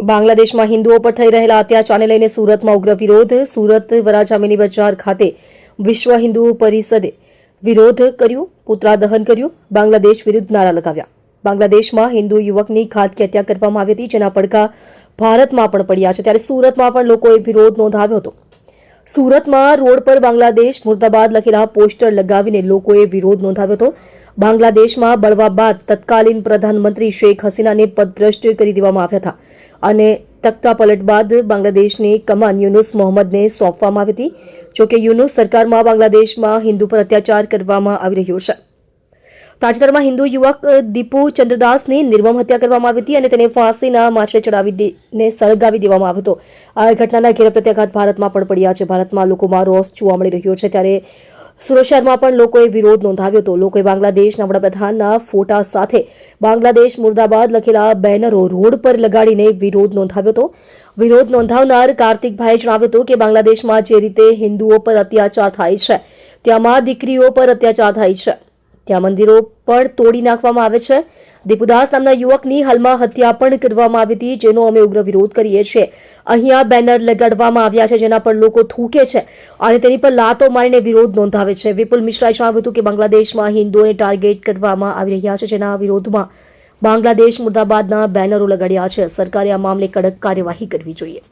બાંગ્લાદેશમાં હિન્દુઓ પર થઈ રહેલા અત્યાચારને લઈને સુરતમાં ઉગ્ર વિરોધ. સુરત વરાછા મિની બજાર ખાતે વિશ્વ હિન્દુ પરિષદે વિરોધ કર્યો, પુતળા દહન કર્યું, બાંગ્લાદેશ વિરુદ્ધ નારા લગાવ્યા. બાંગ્લાદેશમાં હિન્દુ યુવકની ઘાતકી હત્યા કરવામાં આવી હતી, જેના પડઘા ભારતમાં પણ પડ્યા છે. ત્યારે સુરતમાં પણ લોકોએ વિરોધ નોંધાવ્યો હતો. સુરતમાં રોડ પર બાંગ્લાદેશ મુર્દાબાદ લખેલા પોસ્ટર લગાવીને લોકોએ વિરોધ નોંધાવ્યો હતો. બાંગ્લાદેશમાં બળવા બાદ તત્કાલીન પ્રધાનમંત્રી શેખ હસીનાને પદભ્રષ્ટ કરી દેવામાં આવ્યા હતા અને તખ્તા પલટ બાદ બાંગ્લાદેશની કમાન યુનુસ મોહમ્મદને સોંપવામાં આવી હતી. જોકે યુનુસ સરકારમાં બાંગ્લાદેશમાં હિન્દુ પર અત્યાચાર કરવામાં આવી રહ્યો છે. તાજેતરમાં હિન્દુ યુવક દીપુ ચંદ્રદાસની નિર્મમ હત્યા કરવામાં આવી હતી અને તેને ફાંસીના માછડે ચડાવીને સળગાવી દેવામાં આવ્યો હતો. આ ઘટનાના ઘેર પ્રત્યાઘાત ભારતમાં પણ પડ્યા છે. ભારતમાં લોકોમાં રોષ જોવા મળી રહ્યો છે. ત્યારે સુરત શહેરમાં પણ લોકોએ વિરોધ નોંધાવ્યો હતો. લોકોએ બાંગ્લાદેશના વડાપ્રધાનના ફોટા સાથે બાંગ્લાદેશ મુર્દાબાદ લખેલા બેનરો રોડ પર લગાડીને વિરોધ નોંધાવ્યો હતો. વિરોધ નોંધાવનાર કાર્તિકભાઈએ જણાવ્યું હતું કે બાંગ્લાદેશમાં જે રીતે હિન્દુઓ પર અત્યાચાર થાય છે, ત્યાંમાં દીકરીઓ પર અત્યાચાર થાય છે, ત્યાં મંદિરો પણ તોડી નાખવામાં આવે છે. દીપુદાસ નામના યુવકની હાલમાં હત્યા પણ કરવામાં આવી હતી, જેનો અમે ઉગ્ર વિરોધ કરીએ છીએ. અહીંયા બેનર લગાડવામાં આવ્યા છે જેના પર લોકો થૂકે છે અને તેની પર લાતો મારીને વિરોધ નોંધાવે છે. વિપુલ મિશ્રાએ જણાવ્યું હતું કે બાંગ્લાદેશમાં હિન્દુઓને ટાર્ગેટ કરવામાં આવી રહ્યા છે, જેના વિરોધમાં બાંગ્લાદેશ મુર્દાબાદના બેનરો લગાડ્યા છે. સરકારે આ મામલે કડક કાર્યવાહી કરવી જોઈએ.